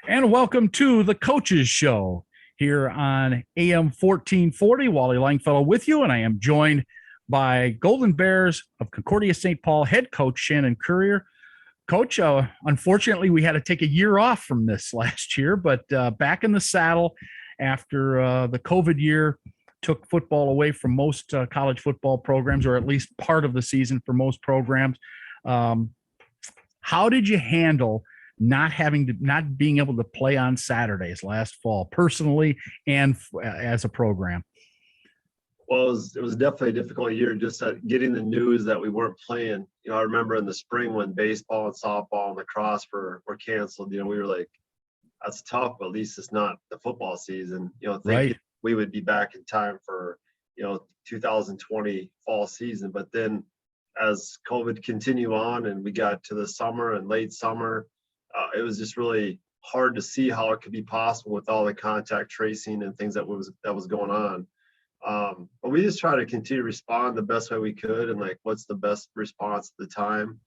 And welcome to the Coaches Show here on AM 1440. Wally Langfellow with you, and I am joined by Golden Bears of Concordia St. Paul head coach Shannon Currier. Coach, unfortunately, we had to take a year off from this last year, but back in the saddle after the COVID year took football away from most college football programs, or at least part of the season for most programs. How did you handle not being able to play on Saturdays last fall, personally and as a program? Well, it was definitely a difficult year just getting the news that we weren't playing. I remember in the spring when baseball and softball and lacrosse were canceled. We were like, that's tough, but at least it's not the football season. Thinking Right. we would be back in time for 2020 fall season. But then as COVID continued on and we got to the summer and late summer, it was just really hard to see how it could be possible with all the contact tracing and things that was going on. But we just try to continue to respond the best way we could and like what's the best response at the time.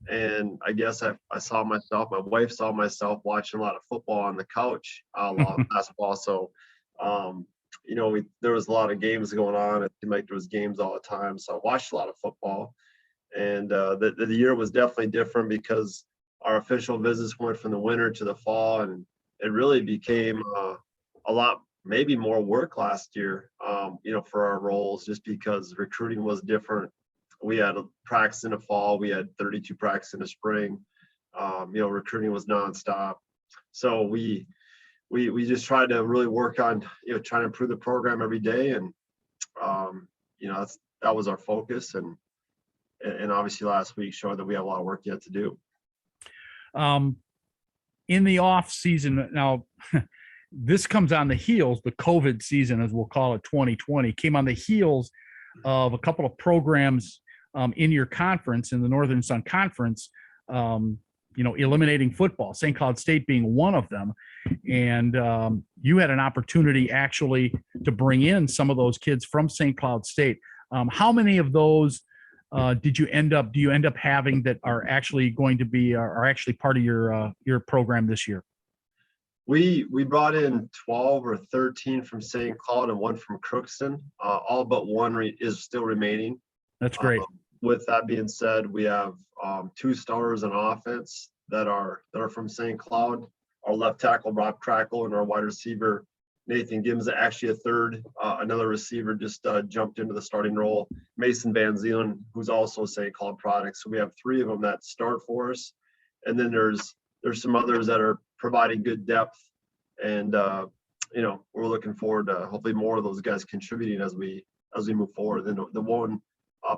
And I guess I saw myself, my wife saw myself watching a lot of football on the couch, a lot of basketball. So, there was a lot of games going on. It seemed like there was games all the time. So I watched a lot of football. And the year was definitely different because our official visits went from the winter to the fall, and it really became a lot, maybe more work last year, for our roles, just because recruiting was different. We had a practice in the fall, we had 32 practice in the spring. Recruiting was nonstop. So we just tried to really work on, trying to improve the program every day. And, that was our focus. And obviously last week showed that we have a lot of work yet to do. In the off season now, this comes on the heels, the COVID season, as we'll call it, 2020, came on the heels of a couple of programs in your conference, in the Northern Sun Conference, eliminating football, St. Cloud State being one of them. And you had an opportunity actually to bring in some of those kids from St. Cloud State. How many of those do you end up having that are actually going to be are actually part of your program this year? We brought in 12 or 13 from St. Cloud and one from Crookston. All but one is still remaining. That's great. With that being said, we have two starters on offense that are from St. Cloud. Our left tackle Rob Crackle and our wide receiver Nathan Gimza, actually a third. Another receiver just jumped into the starting role. Mason Van Zeelen, who's also a St. Cloud product. So we have three of them that start for us, and then there's some others that are providing good depth. And we're looking forward to hopefully more of those guys contributing as we move forward. Then the one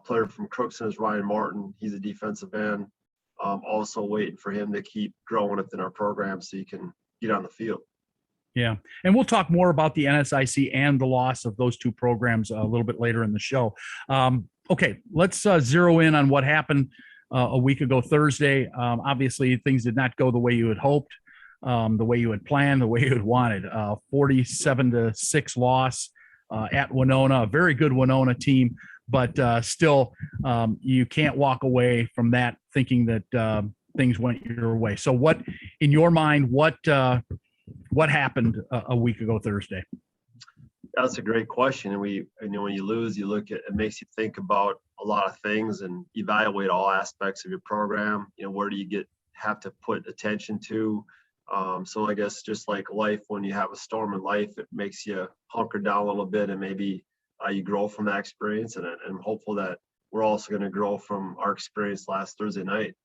player from Crookston is Ryan Martin. He's a defensive end. Also waiting for him to keep growing within our program so he can get on the field. Yeah. And we'll talk more about the NSIC and the loss of those two programs a little bit later in the show. Okay, let's zero in on what happened a week ago Thursday. Obviously, things did not go the way you had hoped, the way you had planned, the way you had wanted. 47-6 loss at Winona, a very good Winona team, but still you can't walk away from that thinking that things went your way. So what, in your mind, what happened a week ago Thursday? That's a great question. And when you lose, you look at, it makes you think about a lot of things and evaluate all aspects of your program. Where do you have to put attention to? So I guess just like life, when you have a storm in life, it makes you hunker down a little bit, and maybe you grow from that experience. And I'm hopeful that we're also going to grow from our experience last Thursday night.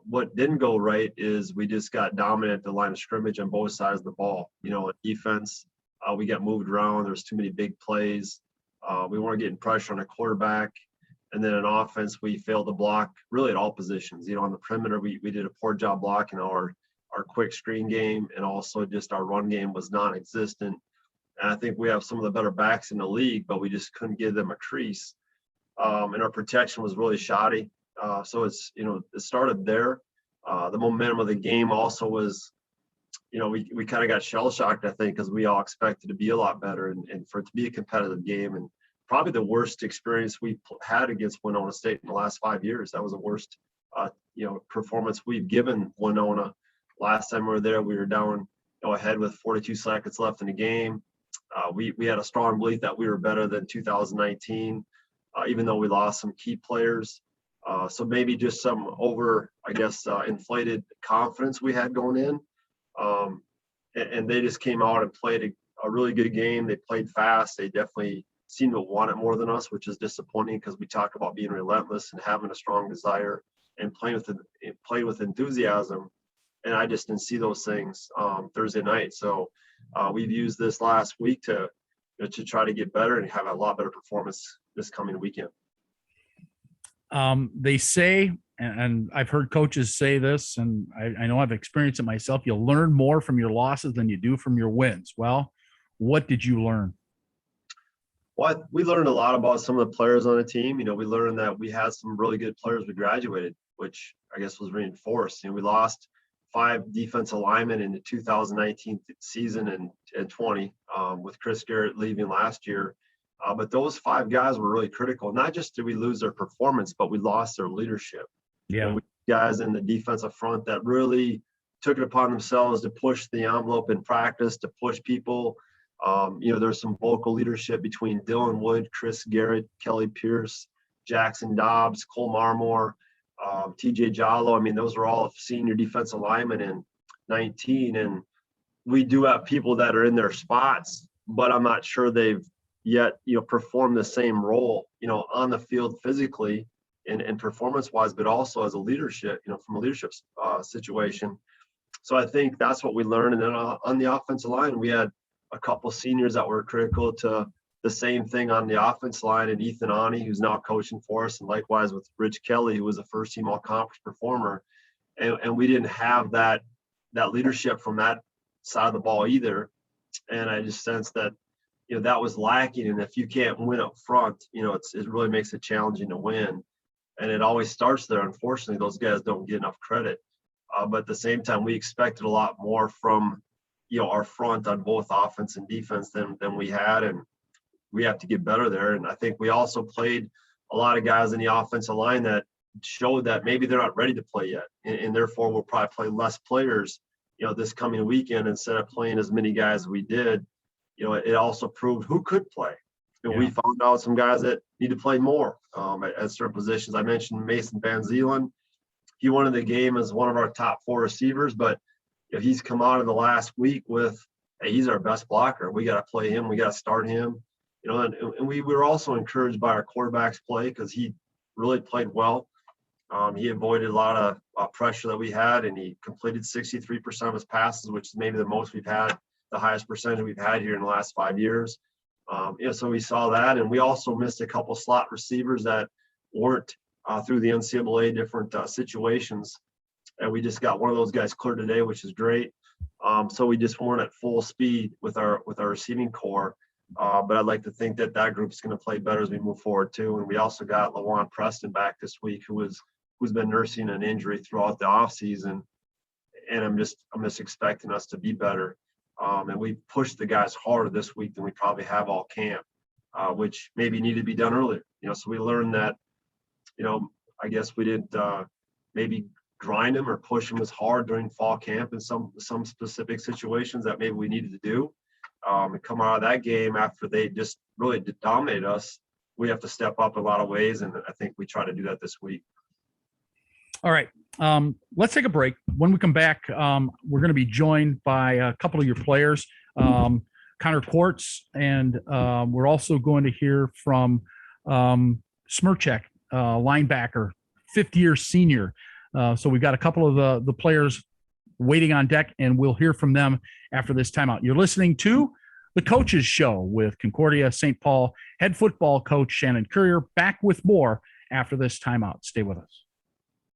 What didn't go right is we just got dominant at the line of scrimmage on both sides of the ball. Defense, we got moved around. There's too many big plays. We weren't getting pressure on a quarterback. And then in offense, we failed to block really at all positions. On the perimeter, we did a poor job blocking our quick screen game, and also just our run game was non-existent. And I think we have some of the better backs in the league, but we just couldn't give them a crease. And our protection was really shoddy. So it's, it started there. The momentum of the game also was, we kind of got shell shocked, I think, because we all expected to be a lot better and for it to be a competitive game. And probably the worst experience we had against Winona State in the last 5 years. That was the worst, performance we've given Winona. Last time we were there, we were down ahead with 42 seconds left in the game. We had a strong belief that we were better than 2019, even though we lost some key players. So maybe just some inflated confidence we had going in. And they just came out and played a really good game. They played fast. They definitely seemed to want it more than us, which is disappointing because we talk about being relentless and having a strong desire and playing with enthusiasm. And I just didn't see those things Thursday night. So we've used this last week to try to get better and have a lot better performance this coming weekend. They say, and I've heard coaches say this, and I know I've experienced it myself, you'll learn more from your losses than you do from your wins. Well, what did you learn? Well, we learned a lot about some of the players on the team. We learned that we had some really good players we graduated, which I guess was reinforced. We lost 5 defensive linemen in the 2019 season and 20 with Chris Garrett leaving last year. But those 5 guys were really critical. Not just did we lose their performance, but we lost their leadership. Yeah. Guys in the defensive front that really took it upon themselves to push the envelope in practice, to push people. There's some vocal leadership between Dylan Wood, Chris Garrett, Kelly Pierce, Jackson Dobbs, Cole Marmore, TJ Jallo. Those are all senior defensive linemen in 19. And we do have people that are in their spots, but I'm not sure they've yet, performed the same role, on the field physically and performance-wise, but also as a leadership, from a leadership situation. So I think that's what we learned. And then on the offensive line, we had a couple seniors that were critical to the same thing on the offense line, and Ethan Ani, who's now coaching for us, and likewise with Rich Kelly, who was a first-team all-conference performer. And we didn't have that leadership from that side of the ball either. And I just sensed that, that was lacking. And if you can't win up front, it really makes it challenging to win. And it always starts there. Unfortunately, those guys don't get enough credit. But at the same time, we expected a lot more from, our front on both offense and defense than we had. And we have to get better there. And I think we also played a lot of guys in the offensive line that showed that maybe they're not ready to play yet. And therefore, we'll probably play less players, this coming weekend instead of playing as many guys as we did. It also proved who could play. We found out some guys that need to play more at certain positions. I mentioned Mason Van Zeeland. He won the game as one of our top 4 receivers, but he's come out in the last week with, hey, he's our best blocker. We got to play him. We got to start him. And we were also encouraged by our quarterback's play because he really played well. He avoided a lot of pressure that we had, and he completed 63% of his passes, which is maybe the most we've had, the highest percentage we've had here in the last 5 years. So we saw that, and we also missed a couple slot receivers that weren't through the NCAA different situations. And we just got one of those guys cleared today, which is great. So we just weren't at full speed with our receiving core. But I'd like to think that group is going to play better as we move forward too. And we also got LaJuan Preston back this week, who's been nursing an injury throughout the offseason. And I'm just expecting us to be better. And we pushed the guys harder this week than we probably have all camp, which maybe needed to be done earlier. So we learned that, I guess we didn't maybe grind them or push them as hard during fall camp in some specific situations that maybe we needed to do. And come out of that game after they just really dominated us, we have to step up in a lot of ways. And I think we try to do that this week. All right. Let's take a break. When we come back, we're going to be joined by a couple of your players, Connor Quartz, and we're also going to hear from Smirchek, linebacker, 5th-year senior. So we've got a couple of the players waiting on deck, and we'll hear from them after this timeout. You're listening to The Coaches Show with Concordia St. Paul head football coach Shannon Currier, back with more after this timeout. Stay with us.